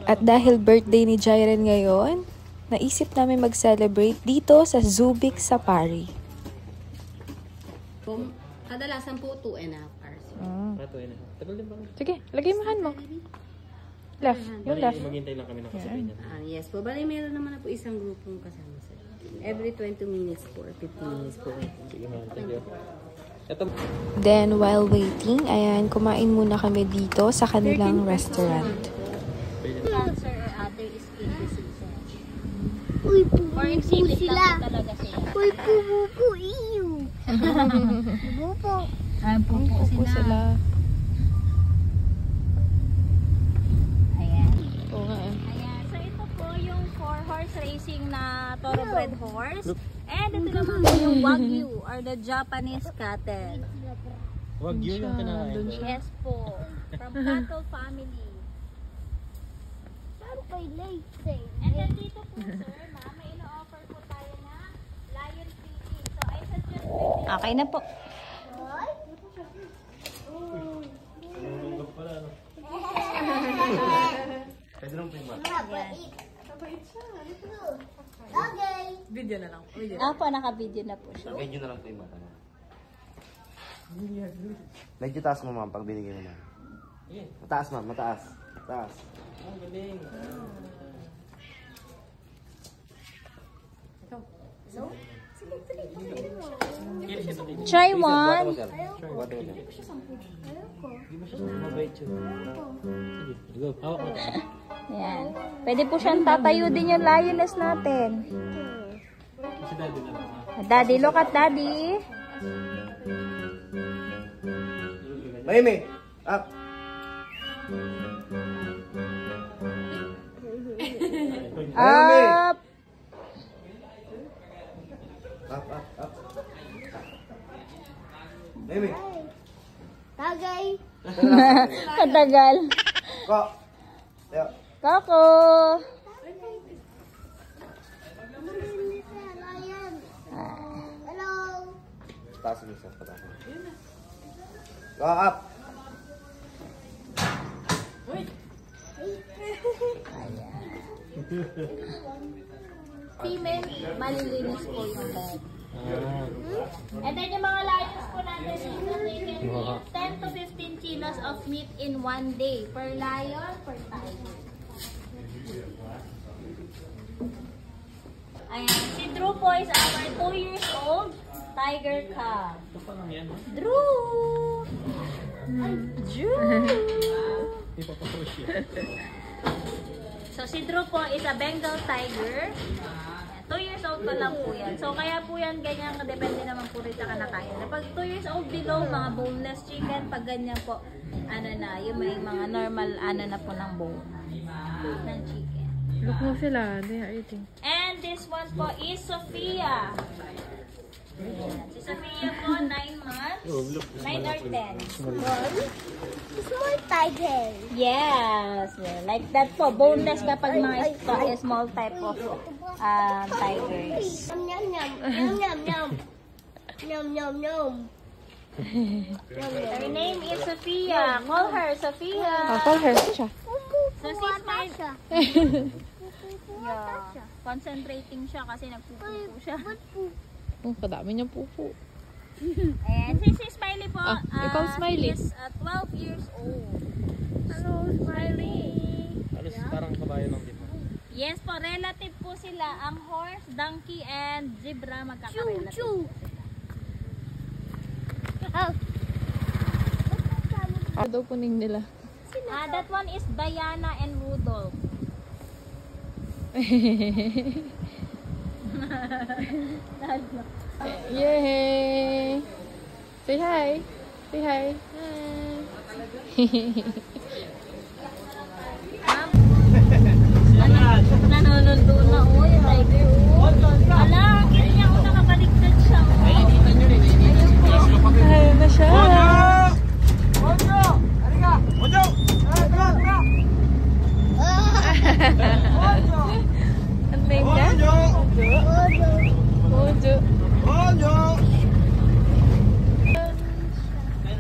At dahil birthday ni Jairen ngayon, naisip namin mag-celebrate dito sa Zubik Safari. Kadalasan po 2.5 hours. 2.5. Tagal din ba? Sige, lagay mahan mo. Left, yung left. Maghintay lang kami ng kasabay niya. Yes po. Bali, meron naman na po isang grupong kasama sir. Every 20 minutes po or 15 minutes po waiting. Sige ma'am, thank you. Ito. Then, while waiting, ayan, kumain muna kami dito sa kanilang restaurant. Cancer or other skin diseases. Uy, For exhibit lang po talaga sila. Uy, pupupu, iyo. Pupupu. Ay, pupo sila. Ayan. Oo nga eh. Ayan. So, ito po yung 4-horse racing na thoroughbred horse. And ito naman po yung Wagyu or the Japanese cattle. Wagyu yung kinakain. Yes po. From cattle family. Saan kay Lacey? And then dito po, sir, ma'am, may ino-offer po tayo na lion feeding. So, I suggest okay na po. Pwede lang po yung mata. Okay. Video na lang. Video. Apo, naka-video na po siya. Medyo na lang po yung mata. Medyo taas mo ma'am, pag binigay mo na. Mataas ma'am, mataas. Mataas. Ang galing. Try one. Yan. Pwede po siyang tatayo din yung lioness natin. Daddy, look at daddy. Maime! Up! Up. Up, up, up. Maime! Tagay. Katagal. Ko! Tayo. Kako. Lion. Hello. Taas mo isa, pataas mo. Go up! Female, malilinis po yung head. And then yung mga lions po natin dito, they can eat 10 to 15 kilos of meat in one day. Per lion, per tiger. Ayan, si Drew po is our 2 years old tiger cub. Drew! Drew! So si Drew po is a Bengal tiger. 2 years old pa lang po yan. So kaya po yan ganyan, depende naman po rin sa kanakain. Pag 2 years old below, mga boneless chicken, pag ganyan po, ano na, yung may mga normal, ano na po ng bone ng chicken. Look mo sila, they are eating. And this one po is Sophia. Si Sophia po, 9 months, 9 or 10. Small tiger. Yes, like that po, boneless kapag mga small type of tigers. Yum, yum, yum, yum, yum. Yum, yum, yum. Her name is Sophia. Call her Sophia. Call her siya. So she's my... Yeah. Concentrating siya kasi nagpupupo siya. Oh, kadami niyang pupo. And si Smiley po, ikaw, Smiley. he is 12 years old. Hello, Smiley. Alos parang kabayo lang dito. Yes po, relative po sila. Ang horse, donkey, and zebra magkaka-relative. Choo, Ano daw puning nila? That one is Diana and Rudolph. Yay! Say hi. Say hi. Nanonood na o yung tiger. Ala, kaya niya ako nakabaliktad siya. Ayun na siya. Ang name niya? Mojo.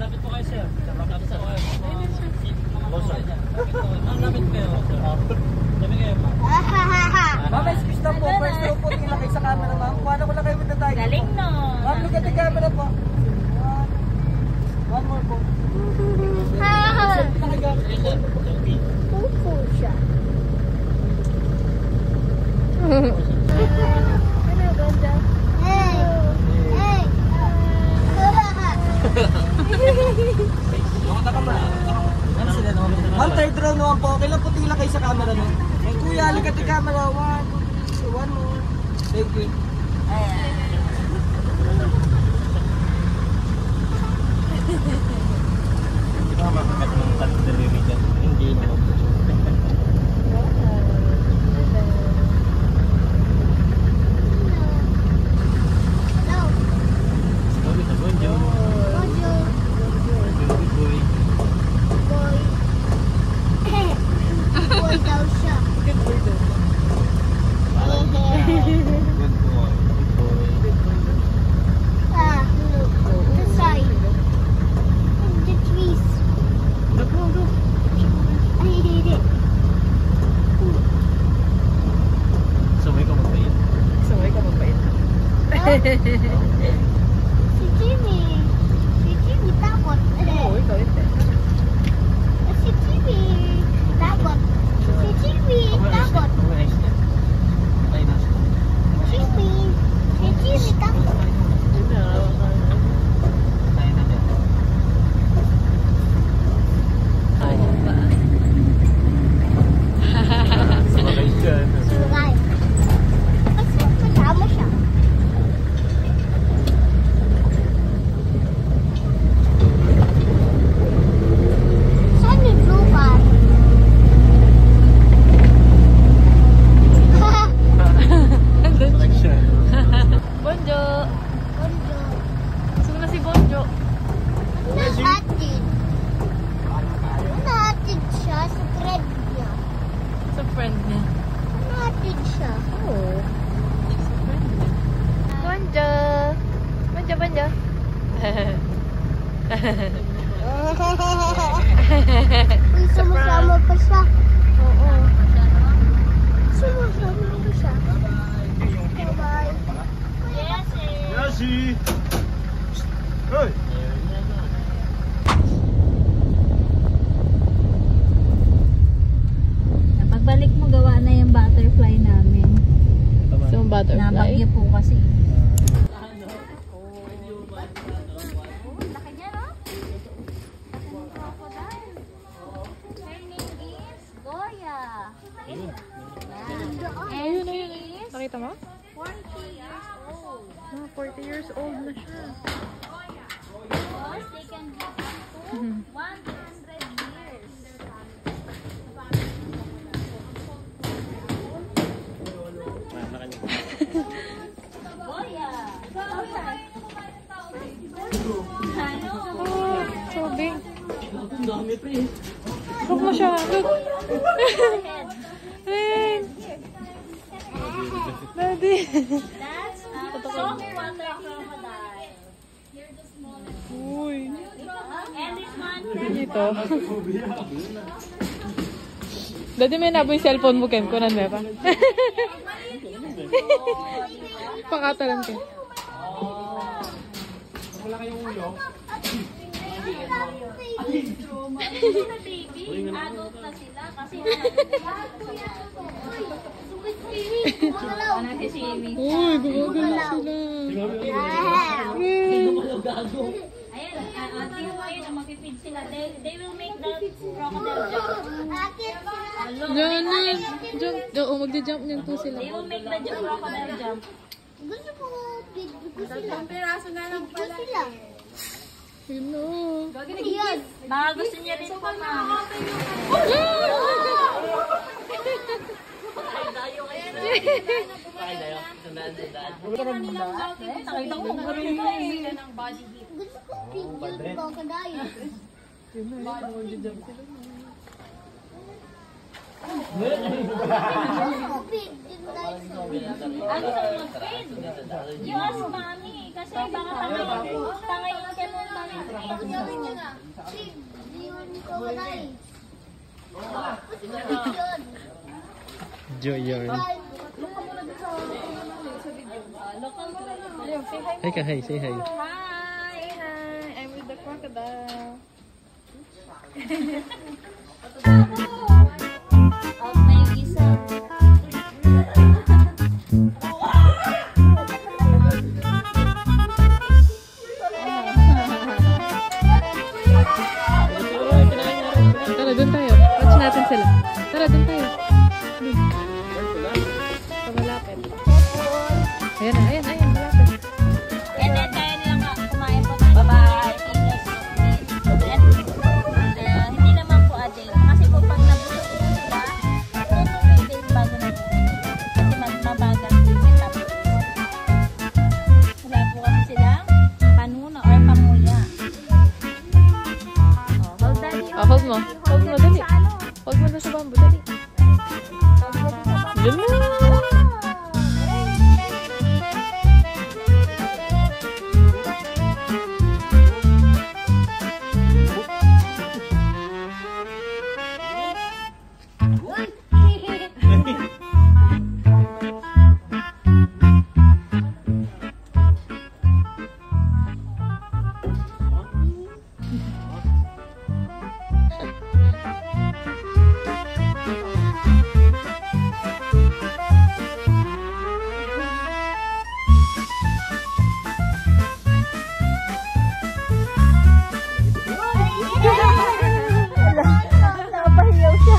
Lapit po kayo sir. Lapit po kayo. Ma'am, excuse na po. First row po, tingin lang kayo sa camera, ma'am. Kuha ko lang kayo with the tiger. Galing no. Ma'am, look at the camera po. One more po. Pupo siya. Hey! Hey! Ma'am, third row naman po. Okay lang po, tingin lang kayo sa camera, ma'am. May kuya, look at the camera. One more. Thank you. Hindi naman. Hello. Bonjour. Boy. Boy daw siya. Good boy. Ah, look. The side. The trees. I hate it. Sabay ka magbayad. Si Jimmy. Si Jimmy takot. Si Jimmy takot. Si Jimmy takot. Jimmy. Si Jimmy takot. Sabay ka. Suray. Kasi kasama siya. Saan yung blue car? Selection. Bonjo! Bonjo. Gusto na si Bonjo. Nahatid. Nahatid siya sa friend niya. Sa friend niya. Nahatid siya. Oo. Sa friend niya. Bonjo! Bonjo, Bonjo. Uy, sumasama pa siya. Oo. Sumasama pa siya. Bye-bye. Yashi! Hoy! Pagbalik mo, gawa na yung butterfly namin. So, butterfly. Nabagyo po kasi. Ayun, ayun. Nakita mo? 40 years old. 40 years old na siya. Because they can live up to 100 years. Goya! Oh, so big. Look mo siya. Look. Hey. Daddy. That's a saltwater crocodile. Uy. And this one, Dito. Daddy, may nabo yung cellphone mo, Ken. Kunan mo pa. Pakatalan ka. sila baby, adult na sila kasi anak si Simi. Uy, gumagano sila. Ayan, tingnan mo ayun, makipid sila. They will make the crocodile jump. Diyan na. Jump. Oo, magja-jump niyan po sila. They will make the crocodile jump. Gusto ko sila. Piraso na lang pala. Sila. Yun o. Yan. Baka gusto niya rin po mami. Nakita ko kung gano'n yun. Gusto ko pigil crocodile. Ano sa mag-feed? You ask mami. Kasi baka tangayin ka nun mami. Pig, yun crocodile. Joy yarn. Hey ka, hey, say hi. Hi! I'm with the crocodile. Out na yung isa. Tara, dun tayo. Watch natin sila. Tara, dun tayo. Dun. Malapit. Ayan na, ayan, ayan. Malapit. And then, kaya nilang kumain po ng babae. Hindi naman po adjust. Kasi po pag nabusog po sila, 2 days bago na po. Kasi mabagal po yung metabolism. Wala po kasi silang panuna or panguya. Oh, hold daddy. Hold mo. Hold mo, dali. Sa ano? Hold mo na sa bamboo, dali. Hold daddy sa baba. Diyan mo. Nakapahiyaw siya.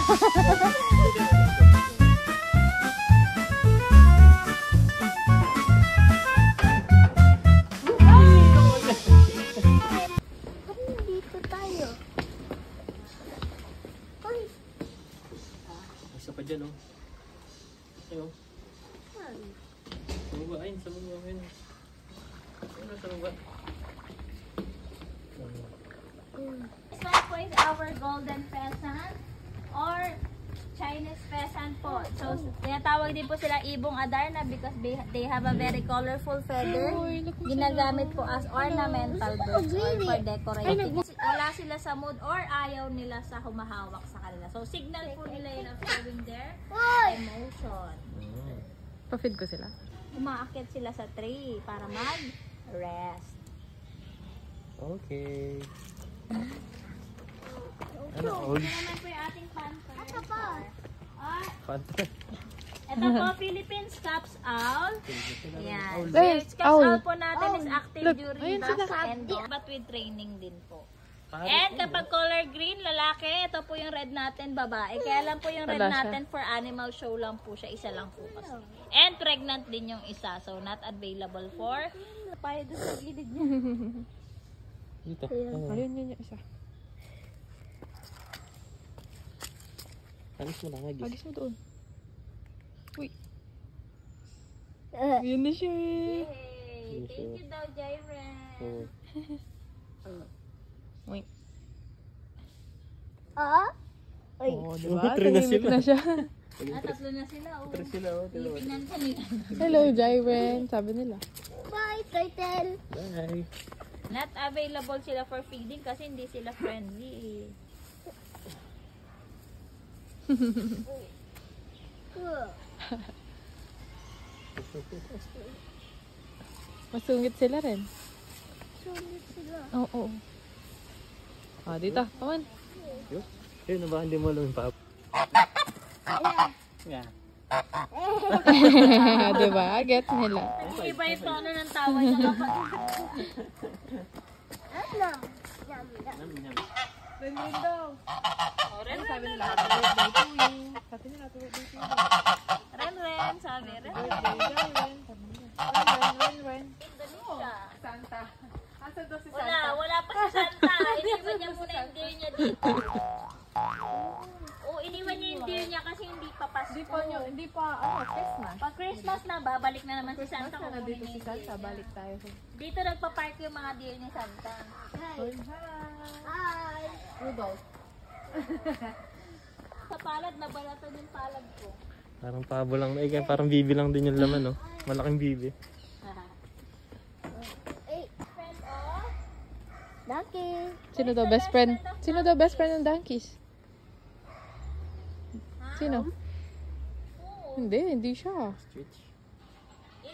Dito tayo. Uy, Isa pa dyan, oh. Ayo. Sa baba, ayun, sa baba, ayun. Ayun, sa baba. This one po is our golden pheasant or Chinese pheasant po. So, tinatawag din po sila ibong adarna because they have a very colorful feather. Ginagamit po as ornamental birds or for decorating. Wala sila sa mood or ayaw nila sa humahawak sa kanila. So, signal po nila yun of showing their emotion. Pa-feed ko sila. Umaakit sila sa tree para mag-rest. Okay. Ano, old? Ito naman po yung ating panther. Panther. Ito po, Philippine Scops Owl. Ayan. There's Scops owl. Owl po natin is active during dusk and dawn, but with training din po. And kapag color green, lalaki, ito po yung red natin, babae. Kaya lang po yung red Wala siya. natin for animal show lang po siya, isa lang po kasi. And pregnant din yung isa, so not available for... Payo doon sa gilid niya. Dito. Ayun, yun yung isa. Alis mo na, agis. Agis mo doon. Uy. Yun na siya eh. Yay! Thank you daw, Jairen. Uy. Uy, Oh, diba? Three na Tahimik sila. na siya. Tatlo na sila. Oh. Sila, oh. Pilipinan ka nila. Hello, Jairen. Sabi nila. bye, turtle. Bye. Not available sila for feeding kasi hindi sila friendly. Masungit sila rin. Sungit sila. Oo. Ah, dito. Come on. Yun, ba hindi mo alam yung pap? Yeah. Diba? Gets nila. Iba yung tono ng tawa niya kapag Ano? Yum, yum. Ren daw. Ren Sabi nila, happy birthday to you. Sabi nila, happy birthday to you. Ren, sabi Ren. Jairen. Ren. Indonesia. Santa. Asa daw si Wala pa si Santa. Iniwan niya muna yung deer niya dito. Oo, iniwan niya yung deer niya kasi hindi pa Pasko. Hindi pa, Christmas. Pag Christmas na, babalik na naman si Santa. Santa na kukunin dito niya si yung Santa. deer niya. Balik tayo. Dito nagpa-park yung mga deer ni Santa. Hi. Rudolph. Sa palad, nabalatan yung palad ko. Parang pabo lang. Eh, parang bibi lang din yung laman, no? Malaking bibi. Friend of Donkey. Sino daw best friend? Sino daw best friend ng donkeys? Sino? Hindi siya.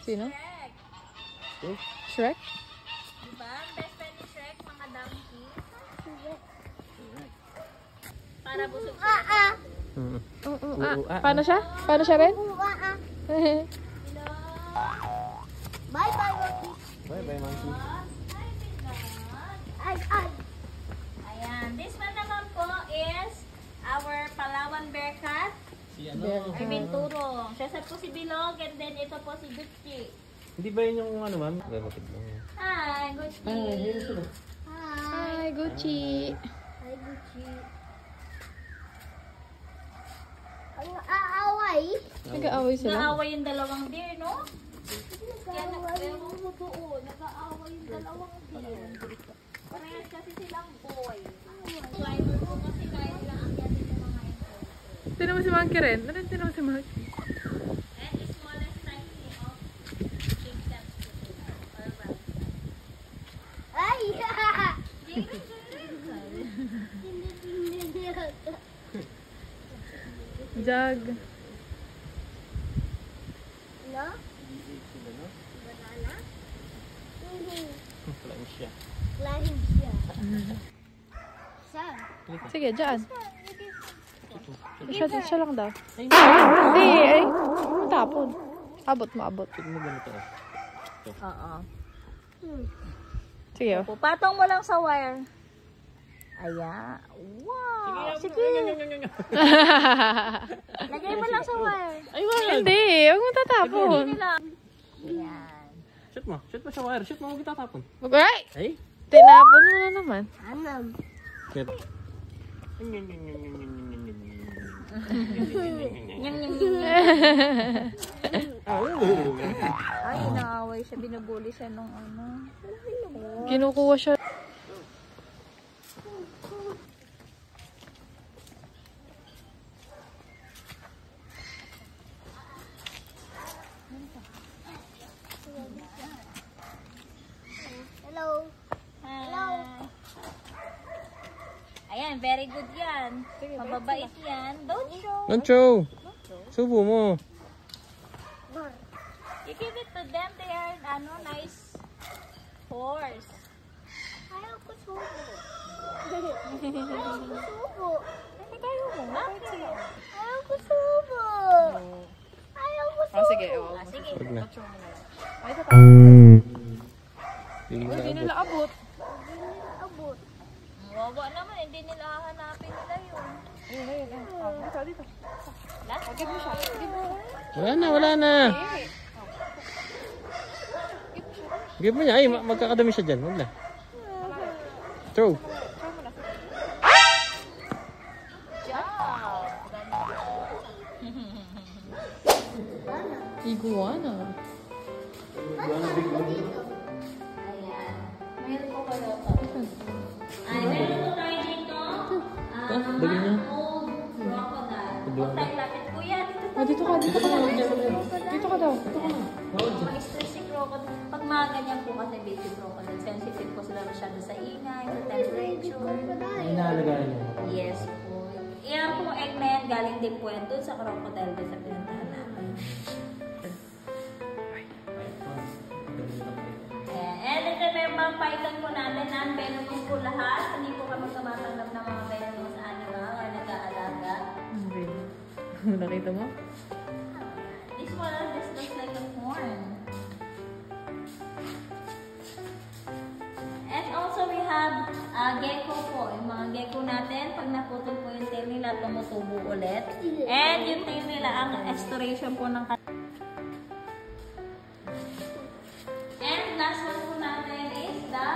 Sino? Shrek? Diba? Best friend ni Shrek, mga donkey. Para busog siya. Paano siya? Paano siya rin? Bye bye, monkey. Bye-bye, monkey. Ay. Ayan. This one naman po is our Palawan bear cat. I mean, Turong. Siya sa po si Bilog and then ito po si Gucci. Hindi ba yun yung ano, ma'am? Gagapit lang. Hi, Gucci. Hi, Gucci. Ay, Gucci. Ang aaway. Nag-aaway sila. Nag-aaway yung dalawang deer, no? Yan, ewan ko doon. Nag-aaway yung dalawang deer. Parehas kasi silang boy. Driver ko kasi kaya nila akyatin yung mga ito. Tinan mo si Monkey rin. Tinan mo si Monkey. And the smallest size of big cats. Ay! Jag. No? Banana? Lang siya. Lahing siya. Saan? Sige, dyan. Siya lang daw. Hindi, ay. Tapon. Abot mo, abot. Tignan mo ganito. Oo. Sige, oh. Patong mo lang sa wire. Ayan. Wow. Sige. Lagay mo lang sa wire. Ay, wala. Hindi, huwag mo tatapon. Ayan. Shoot mo sa wire. Shoot mo, huwag itatapon. Ay! Ay? Tinapon mo na naman. Anam. Shoot. Ay, naaway siya. Binubuli siya nung ano. Kinukuha siya. Hello. Hi. Ayan, very good yan. Mababait yan. Don't show. Lancho! Subo mo. You give it to them. They are, nice horse. Ayaw ko subo. Ayaw ko subo. Bakit? Ayaw ko subo. Ayaw ko subo. Sige, oh. Sige. Huwag na. Hindi nila abot. Abot. Wawa naman. Hindi nila hahanapin nila yun. Dito. Last Give mo siya. Wala na. Give mo niya. Ay, magkakadami siya dyan. Huwag na. Throw. Iguana. Ayan. Meron po kayo to. Ay, meron po tayo dito. Dali niya. Old crocodile. Huwag tayo lapit. Kuya, Dito dito tayo. ka daw. Dito ka na. Ma-stress si crocodile. Pag mga ganyan po kasi baby crocodile, sensitive po sila masyado sa ingay, sa temperature. Inaalagayan niya. Yes po. Yan po egg na yan, galing din po yan doon sa crocodile din sa pinuntahan namin. And ito na yung mga python po natin, non-venomous po lahat. Hindi po kami tumatanggap ng mga venomous animal or nag-aalaga. Nakita mo? This one, this looks like a horn. And also we have gecko po. Yung mga gecko natin, pag naputol po yung tail nila, tumutubo ulit. And yung tail nila, ang extoration po ng And last one po natin is the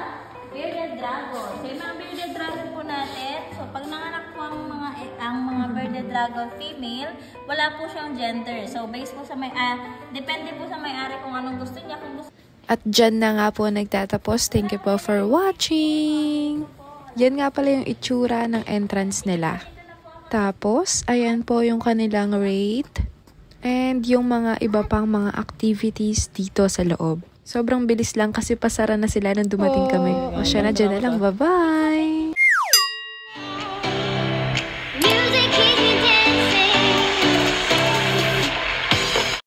bearded dragon. So yung mga bearded dragon po natin, so pag nanganak po ang mga bearded dragon female, wala po siyang gender. So based po sa depende po sa may-ari kung anong gusto niya. Kung gusto At dyan na nga po nagtatapos. Thank you po for watching. Yan nga pala yung itsura ng entrance nila. Tapos, ayan po yung kanilang rate. And yung mga iba pang mga activities dito sa loob. Sobrang bilis lang kasi pasara na sila nung dumating kami. O siya na, dyan na lang. Bye-bye!